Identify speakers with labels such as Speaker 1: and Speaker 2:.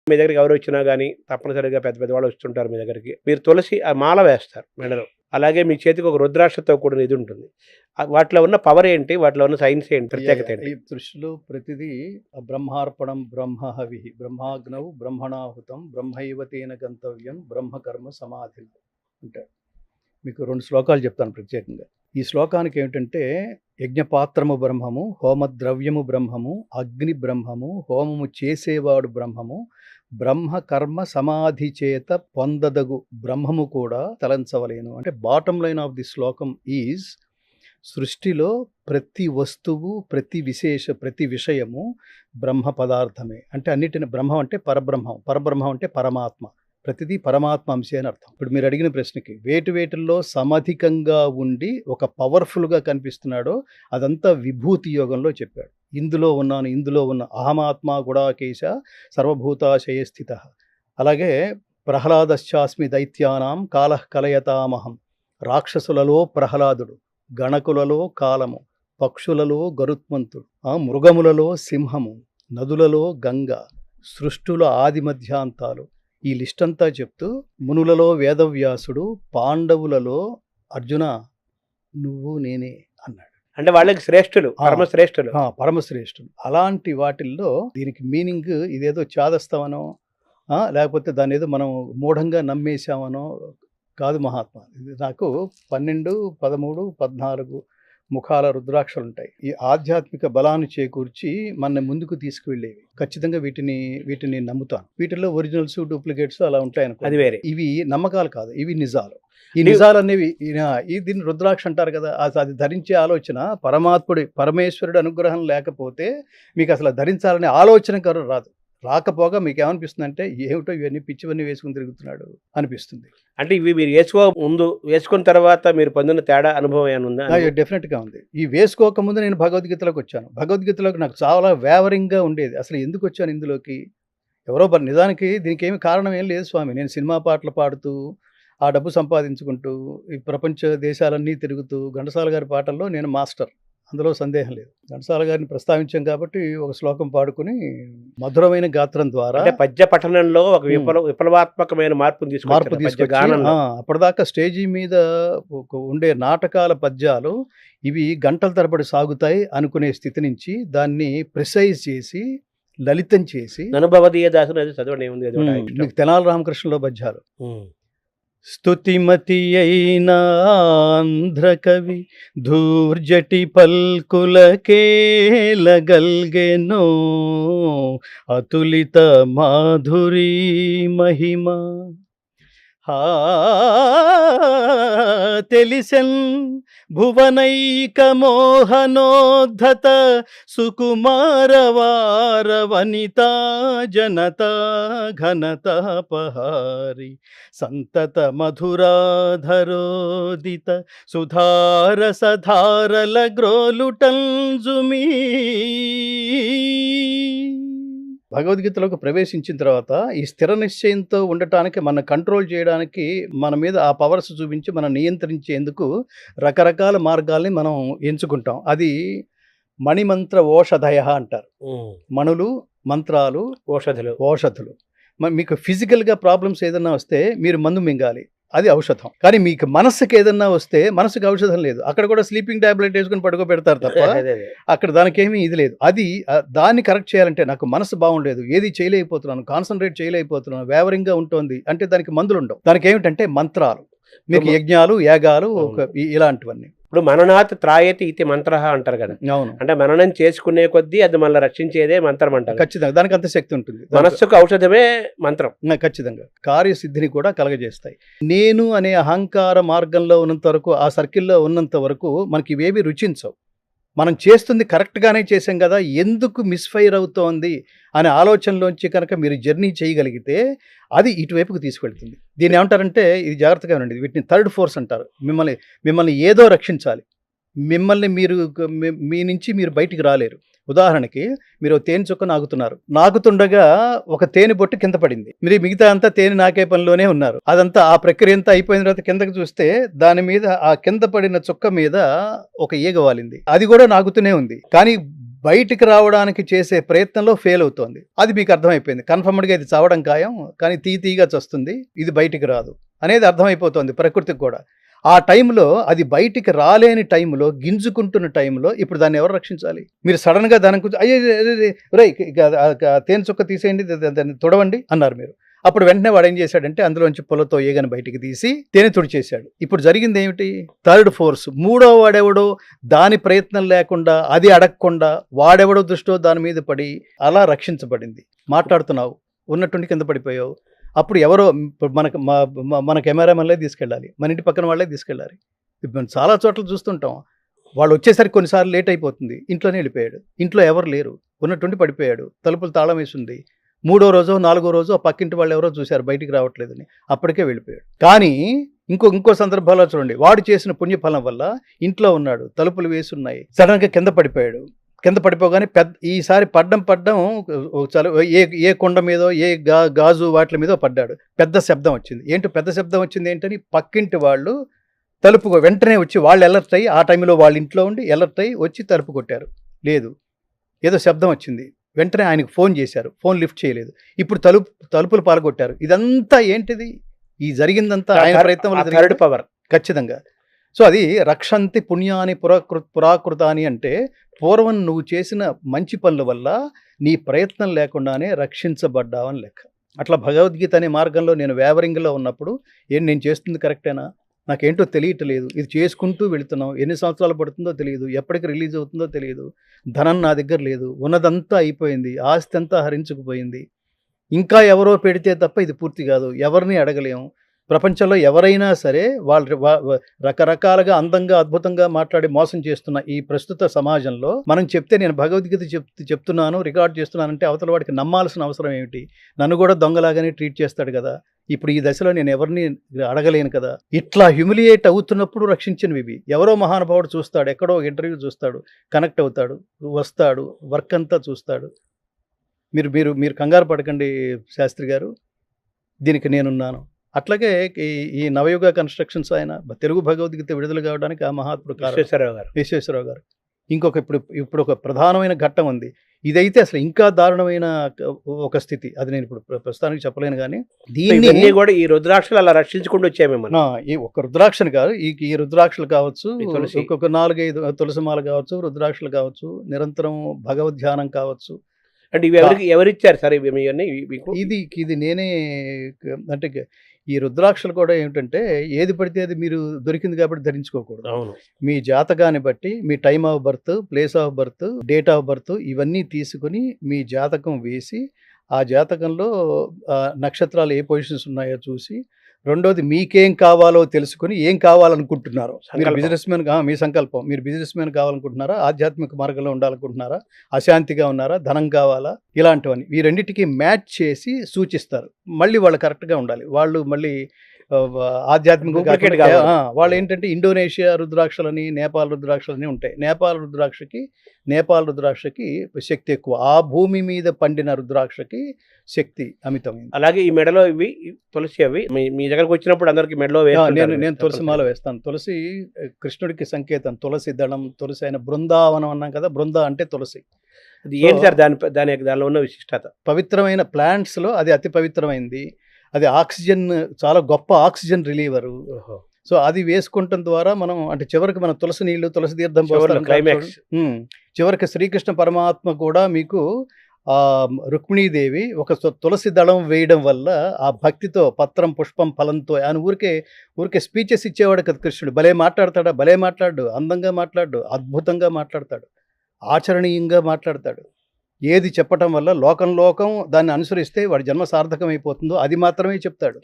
Speaker 1: మీ దగ్గరికి ఎవరు వచ్చినా గానీ తప్పనిసరిగా పెద్ద పెద్ద వాళ్ళు వస్తుంటారు మీ దగ్గరికి. మీరు తులసి ఆ మాల వేస్తారు మెడలో. అలాగే మీ చేతికి ఒక రుద్రాక్షతో కూడిన ఇది ఉంటుంది. వాటిలో ఉన్న పవర్ ఏంటి? వాటిలో ఉన్న సైన్స్ ఏంటి? ప్రత్యేకత ఏంటి?
Speaker 2: ఈ దృష్టిలో ప్రతిదీ బ్రహ్మార్పణం బ్రహ్మహవి బ్రహ్మాగ్నౌ బ్రహ్మణాహుతం బ్రహ్మైవతేన గంతవ్యం బ్రహ్మకర్మ సమాధి అంటారు. మీకు 2 శ్లోకాలు చెప్తాను ప్రత్యేకంగా. ఈ శ్లోకానికి ఏమిటంటే, యజ్ఞపాత్రము బ్రహ్మము, హోమద్రవ్యము బ్రహ్మము, అగ్ని బ్రహ్మము, హోమము చేసేవాడు బ్రహ్మము, బ్రహ్మ కర్మ సమాధి చేత పొందదగు బ్రహ్మము కూడా తలంచవలేను. అంటే బాటమ్ లైన్ ఆఫ్ ది శ్లోకం ఈజ్, సృష్టిలో ప్రతి వస్తువు, ప్రతి విషయము బ్రహ్మ పదార్థమే. అంటే అన్నిటిని బ్రహ్మం అంటే పరబ్రహ్మం, పరబ్రహ్మం అంటే పరమాత్మ, ప్రతిదీ పరమాత్మ అంశే అని అర్థం. ఇప్పుడు మీరు అడిగిన ప్రశ్నకి, వేటిలో సమధికంగా ఉండి ఒక పవర్ఫుల్గా కనిపిస్తున్నాడో అదంతా విభూతి యోగంలో చెప్పాడు. ఇందులో ఉన్న అహమాత్మ గుడాకేశ సర్వభూతాశయ స్థిత. అలాగే ప్రహ్లాదశ్చాస్మి దైత్యానాం కాలః కలయతామహం. రాక్షసులలో ప్రహ్లాదుడు, గణకులలో కాలము, పక్షులలో గరుత్మంతుడు, మృగములలో సింహము, నదులలో గంగ, సృష్టుల ఆది మధ్యాంతాలు, ఈ లిస్ట్ అంతా చెప్తూ మునులలో వేదవ్యాసుడు, పాండవులలో అర్జున నువ్వు నేనే అన్నాడు.
Speaker 1: అంటే వాళ్ళకి శ్రేష్ఠులు,
Speaker 2: పరమశ్రేష్ఠులు. అలాంటి వాటిల్లో దీనికి మీనింగ్ ఇదేదో చాదస్తామనో లేకపోతే దాని ఏదో మనం మూఢంగా నమ్మేశామనో కాదు మహాత్మా. ఇది నాకు 12, 13, 14 ముఖాల రుద్రాక్షలు ఉంటాయి. ఈ ఆధ్యాత్మిక బలాన్ని చేకూర్చి మన ముందుకు తీసుకువెళ్ళేవి. ఖచ్చితంగా వీటిని నమ్ముతాను. వీటిల్లో ఒరిజినల్స్, డూప్లికేట్స్ అలా ఉంటాయి అనుకో,
Speaker 1: అది వేరే.
Speaker 2: ఇవి నమ్మకాలు కాదు, ఇవి నిజాలు. ఈ నిజాలు అనేవి దీన్ని రుద్రాక్ష అంటారు కదా. అది ధరించే ఆలోచన పరమేశ్వరుడు అనుగ్రహం లేకపోతే మీకు అసలు ధరించాలనే ఆలోచన రాదు. రాకపోగా మీకు ఏమనిపిస్తుంది అంటే, ఏమిటో ఇవన్నీ పిచ్చివన్నీ వేసుకుని తిరుగుతున్నాడు అనిపిస్తుంది.
Speaker 1: అంటే ఇవి మీరు వేసుకున్న తర్వాత మీరు పొందిన తేడా అనుభవం ఏమైనా ఉందా?
Speaker 2: డెఫినెట్గా ఉంది. ఈ వేసుకోక ముందు నేను భగవద్గీతలోకి వచ్చాను. భగవద్గీతలోకి నాకు చాలా వేవరింగ్గా ఉండేది. అసలు ఎందుకు వచ్చాను ఇందులోకి? ఎవరో నిజానికి దీనికి ఏమి కారణం ఏం లేదు స్వామి. నేను సినిమా పాటలు పాడుతూ, ఆ డబ్బు సంపాదించుకుంటూ, ఈ ప్రపంచ దేశాలన్నీ తిరుగుతూ, ఘంటసాల గారి పాటల్లో నేను మాస్టర్, అందులో సందేహం లేదు. ఘంటసాల గారిని ప్రస్తావించాం కాబట్టి ఒక శ్లోకం పాడుకుని మధురమైన గాత్రం ద్వారా
Speaker 1: పద్య పఠనంలో ఒక విప్లవాత్మకమైన మార్పు తీసుకొచ్చాను.
Speaker 2: అప్పటిదాకా స్టేజీ మీద ఉండే నాటకాల పద్యాలు ఇవి గంటల తరబడి సాగుతాయి అనుకునే స్థితి నుంచి దాన్ని ప్రిసైజ్ చేసి, లలితం చేసి,
Speaker 1: అనుభవదీయ దాసుని చదవండి.
Speaker 2: మీకు తెనాలి రామకృష్ణలో పద్యాలు. స్తుతిమతి అయిన ఆంధ్రకవి ధూర్జటి పల్కులకేలగల్గెనో అతులిత మాధురీ మహిమ. తెలిసెన్ భువనైక మోహనోద్ధత సుకుమారవార వనితా జనతా ఘనతాపహారి సంతత మధురాధరోదిత సుధారసధారల గ్రోలుటంజుమీ. భగవద్గీతలోకి ప్రవేశించిన తర్వాత ఈ స్థిర నిశ్చయంతో ఉండటానికి, మన కంట్రోల్ చేయడానికి, మన మీద ఆ పవర్స్ చూపించి మనం నియంత్రించేందుకు రకరకాల మార్గాల్ని మనం ఎంచుకుంటాం. అది మణిమంత్ర ఓషధయ అంటారు. మణులు, మంత్రాలు, ఓషధులు. మీకు ఫిజికల్గా ప్రాబ్లమ్స్ ఏదన్నా వస్తే మీరు మందు మింగాలి, అది ఔషధం. కానీ మీకు మనస్సుకి ఏదన్నా వస్తే మనసుకి ఔషధం లేదు. అక్కడ కూడా స్లీపింగ్ టాబ్లెట్ వేసుకుని పడుకోబెడతారు తప్ప అక్కడ దానికేమీ ఇది లేదు. దాన్ని కరెక్ట్ చేయాలంటే, నాకు మనసు బాగుండలేదు, ఏది చేయలేకపోతున్నాను, కాన్సన్ట్రేట్ చేయలేకపోతున్నాను, వేవరింగ్గా ఉంటుంది అంటే దానికి మందులు ఉండవు. దానికి ఏమిటంటే మంత్రాలు, మీకు యజ్ఞాలు, యాగాలు, ఇలాంటివన్నీ.
Speaker 1: ఇప్పుడు మననాత్ త్రాయతి ఇది మంత్ర అంటారు కదా.
Speaker 2: అవును.
Speaker 1: అంటే మననం చేసుకునే కొద్దీ అది మనల్ని రక్షించేదే మంత్రం అంటారు.
Speaker 2: ఖచ్చితంగా దానికి అంత శక్తి ఉంటుంది.
Speaker 1: మనస్సుకు ఔషధమే మంత్రం.
Speaker 2: ఖచ్చితంగా కార్యసిద్ధిని కూడా కలగజేస్తాయి. నేను అనే అహంకార మార్గంలో ఉన్నంత వరకు, ఆ సర్కిల్లో ఉన్నంత వరకు మనకి ఇవేవి రుచించవు. మనం చేస్తుంది కరెక్ట్గానే చేసాం కదా, ఎందుకు మిస్ఫైర్ అవుతోంది అనే ఆలోచనలోంచి కనుక మీరు జర్నీ చేయగలిగితే అది ఇటువైపుకు తీసుకెళ్తుంది. దీన్ని ఏమంటారంటే, ఇది జాగ్రత్తగా ఉండండి, వీటిని థర్డ్ ఫోర్స్ అంటారు. మిమ్మల్ని ఏదో రక్షించాలి. మీ నుంచి మీరు బయటికి రాలేరు. ఉదాహరణకి, మీరు తేనె చుక్క నాకుతుండగా ఒక తేనె బొట్టు కింద పడింది. మీరు మిగతా అంతా తేనె నాకే పనిలోనే ఉన్నారు. అదంతా ఆ ప్రక్రియ అంతా అయిపోయిన తర్వాత కిందకి చూస్తే దాని మీద, ఆ కింద పడిన చుక్క మీద ఒక ఈగ వాలింది. అది కూడా నాకుతూనే ఉంది. కానీ బయటికి రావడానికి చేసే ప్రయత్నంలో ఫెయిల్ అవుతోంది. అది మీకు అర్థమైపోయింది. కన్ఫర్మ్డ్‌గా ఇది చావడం ఖాయం. కానీ తీయగా చస్తుంది. ఇది బయటికి రాదు అనేది అర్థమైపోతోంది ప్రకృతికి కూడా. ఆ టైంలో అది బయటికి రాలేని టైంలో, గింజుకుంటున్న టైంలో ఇప్పుడు దాన్ని ఎవరు రక్షించాలి? మీరు సడన్‌గా దాని గురించి అయ్యయ్యో! ఒరేయ్ తేనె చుక్క తీసేయండి, దాన్ని తుడవండి అన్నారు మీరు. అప్పుడు వెంటనే వాడు ఏం చేశాడంటే అందులోంచి పుల్లతో ఈగను బయటికి తీసి తేనె తుడిచేశాడు. ఇప్పుడు జరిగింది ఏమిటి? థర్డ్ ఫోర్స్, మూడో వాడెవడో దాని ప్రయత్నం లేకుండా, అది అడగకుండా వాడెవడో దృష్టో దాని మీద పడి అలా రక్షించబడింది. మాట్లాడుతున్నావు, ఉన్నట్టుండి కింద పడిపోయావు. అప్పుడు ఎవరో మన కెమెరామెన్లే తీసుకెళ్ళాలి, మన ఇంటి పక్కన వాళ్ళే తీసుకెళ్ళాలి. ఇప్పుడు చాలా చోట్ల చూస్తుంటాం. వాళ్ళు వచ్చేసరికి కొన్నిసార్లు లేట్ అయిపోతుంది. ఇంట్లోనే వెళ్ళిపోయాడు. ఇంట్లో ఎవరు లేరు, ఉన్నట్టుండి పడిపోయాడు. తలుపులు తాళం వేసి ఉంది. 3వ రోజో 4వ రోజో ఆ పక్కింటి వాళ్ళు ఎవరో చూశారు బయటికి రావట్లేదని, అప్పటికే వెళ్ళిపోయాడు. కానీ ఇంకో సందర్భాల్లో చూడండి, వాడు చేసిన పుణ్యఫలం వల్ల ఇంట్లో ఉన్నాడు, తలుపులు వేసి ఉన్నాయి, సడన్గా కింద పడిపోయాడు. కింద పడిపోగానే ఈసారి పడ్డం ఏ కొండ మీదో గాజు వాటి మీదో పడ్డాడు. పెద్ద శబ్దం వచ్చింది. పెద్ద శబ్దం వచ్చింది ఏంటని పక్కింటి వాళ్ళు తలుపు వెంటనే వచ్చి వాళ్ళు అలర్ట్ అయ్యి, ఆ టైంలో వాళ్ళ ఇంట్లో ఉండి అలర్ట్ అయ్యి వచ్చి తలుపు కొట్టారు. లేదు, ఏదో శబ్దం వచ్చింది. వెంటనే ఆయనకు ఫోన్ చేశారు. ఫోన్ లిఫ్ట్ చేయలేదు. ఇప్పుడు తలుపులు పాల్గొట్టారు. ఇదంతా ఏంటిది? ఈ జరిగిందంతా ఆయన ప్రయత్నం
Speaker 1: పవర్
Speaker 2: ఖచ్చితంగా. సో అది రక్షంతి పుణ్యాని పురాకృతాని అంటే పూర్వం నువ్వు చేసిన మంచి పనుల వల్ల నీ ప్రయత్నం లేకుండానే రక్షించబడ్డావని లెక్క. అట్లా భగవద్గీత అనే మార్గంలో నేను వేవరింగ్లో ఉన్నప్పుడు నేను చేస్తుంది కరెక్టేనా, నాకేంటో తెలియట్లేదు, ఇది చేసుకుంటూ వెళుతున్నాం, ఎన్ని సంవత్సరాలు పడుతుందో తెలియదు, ఎప్పటికి రిలీజ్ అవుతుందో తెలియదు, ధనం నా దగ్గర లేదు, ఉన్నదంతా అయిపోయింది, ఆస్తి అంతా హరించుకుపోయింది, ఇంకా ఎవరో పెడితే తప్ప ఇది పూర్తి కాదు, ఎవరిని అడగలేము. ప్రపంచంలో ఎవరైనా సరే వాళ్ళు రకరకాలుగా అందంగా అద్భుతంగా మాట్లాడి మోసం చేస్తున్న ఈ ప్రస్తుత సమాజంలో మనం చెప్తే నేను భగవద్గీత చెప్తున్నాను, రికార్డ్ చేస్తున్నానంటే అవతల వాడికి నమ్మాల్సిన అవసరం ఏమిటి? నన్ను కూడా దొంగలాగానే ట్రీట్ చేస్తాడు కదా. ఇప్పుడు ఈ దశలో నేను ఎవరిని అడగలేను కదా. ఇట్లా హ్యూమిలియేట్ అవుతున్నప్పుడు రక్షించినవి ఇవి. ఎవరో మహానుభావుడు చూస్తాడు, ఎక్కడో ఇంటర్వ్యూ చూస్తాడు, కనెక్ట్ అవుతాడు, వస్తాడు, వర్క్ అంతా చూస్తాడు. మీరు కంగారు పడకండి శాస్త్రి గారు, దీనికి నేనున్నాను. అట్లాగే ఈ నవయుగ కన్స్ట్రక్షన్స్ ఆయన తెలుగు భగవద్గీత విడుదల కావడానికి ఆ మహాత్ముడు విశ్వేశ్వరరావు గారు. ఇంకొక ఇప్పుడు ఒక ప్రధానమైన ఘట్టం ఉంది. ఇదైతే అసలు ఇంకా దారుణమైన ఒక స్థితి. అది నేను ఇప్పుడు ప్రస్తుతానికి చెప్పలేను. కానీ
Speaker 1: దీన్ని కూడా ఈ రుద్రాక్షలు అలా రక్షించుకుంటూ వచ్చామేమో.
Speaker 2: ఈ ఒక రుద్రాక్షలు కాదు, ఈ రుద్రాక్షలు కావచ్చు, ఒక 4-5 తులసిమాల కావచ్చు, రుద్రాక్షలు కావచ్చు, నిరంతరం భగవద్ధ్యానం కావచ్చు.
Speaker 1: అంటే ఇవి ఎవరిచ్చారు సార్ ఇవన్నీ?
Speaker 2: ఇది నేనే. అంటే ఈ రుద్రాక్షలు కూడా ఏమిటంటే ఏది పడితే అది మీరు దొరికింది కాబట్టి ధరించుకోకూడదు. మీ జాతకాన్ని బట్టి, మీ time of birth, place of birth, date of birth ఇవన్నీ తీసుకుని మీ జాతకం వేసి, ఆ జాతకంలో నక్షత్రాలు ఏ పొజిషన్స్ ఉన్నాయో చూసి, రెండోది మీకేం కావాలో తెలుసుకుని ఏం కావాలనుకుంటున్నారో. మీరు బిజినెస్ మ్యాన్, మీ సంకల్పం, మీరు బిజినెస్ మ్యాన్ కావాలనుకుంటున్నారా, ఆధ్యాత్మిక మార్గంలో ఉండాలనుకుంటున్నారా, అశాంతిగా ఉన్నారా, ధనం కావాలా, ఇలాంటివన్నీ ఈ రెండింటికి మ్యాచ్ చేసి సూచిస్తారు. మళ్ళీ వాళ్ళు కరెక్ట్గా ఉండాలి. వాళ్ళు మళ్ళీ ఆధ్యాత్మిక వాళ్ళు ఏంటంటే ఇండోనేషియా రుద్రాక్షలని, నేపాల్ రుద్రాక్షలని ఉంటాయి. నేపాల్ రుద్రాక్షకి శక్తి ఎక్కువ. ఆ భూమి మీద పండిన రుద్రాక్షకి శక్తి అమితమైంది.
Speaker 1: అలాగే ఈ మెడలో ఇవి తులసి, అవి మీ దగ్గరకు వచ్చినప్పుడు అందరికి మెడలో
Speaker 2: నేను తులసి మాల వేస్తాను. తులసి కృష్ణుడికి సంకేతం. తులసి దళం, తులసి అయిన బృందావనం అన్నాం కదా, బృంద అంటే తులసి.
Speaker 1: అది ఏంటి సార్ దానిలో ఉన్న విశిష్టత?
Speaker 2: పవిత్రమైన ప్లాంట్స్లో అది అతి పవిత్రమైంది. అది ఆక్సిజన్, చాలా గొప్ప ఆక్సిజన్ రిలీవరు. సో అది వేసుకుంటాం ద్వారా మనం అంటే చివరికి మన తులసి నీళ్లు, తులసి తీర్థం
Speaker 1: క్లైమాక్స్
Speaker 2: చివరికి శ్రీకృష్ణ పరమాత్మ కూడా మీకు రుక్మిణీదేవి ఒక తులసి దళం వేయడం వల్ల ఆ భక్తితో పత్రం పుష్పం ఫలంతో ఆయన ఊరికే స్పీచెస్ ఇచ్చేవాడు కదా కృష్ణుడు. భలే మాట్లాడతాడా, భలే మాట్లాడు, అందంగా మాట్లాడు, అద్భుతంగా మాట్లాడతాడు, ఆచరణీయంగా మాట్లాడతాడు. ఏది చెప్పటం వల్ల లోకం దాన్ని అనుసరిస్తే వాడి జన్మ సార్థకమైపోతుందో అది మాత్రమే చెప్తాడు.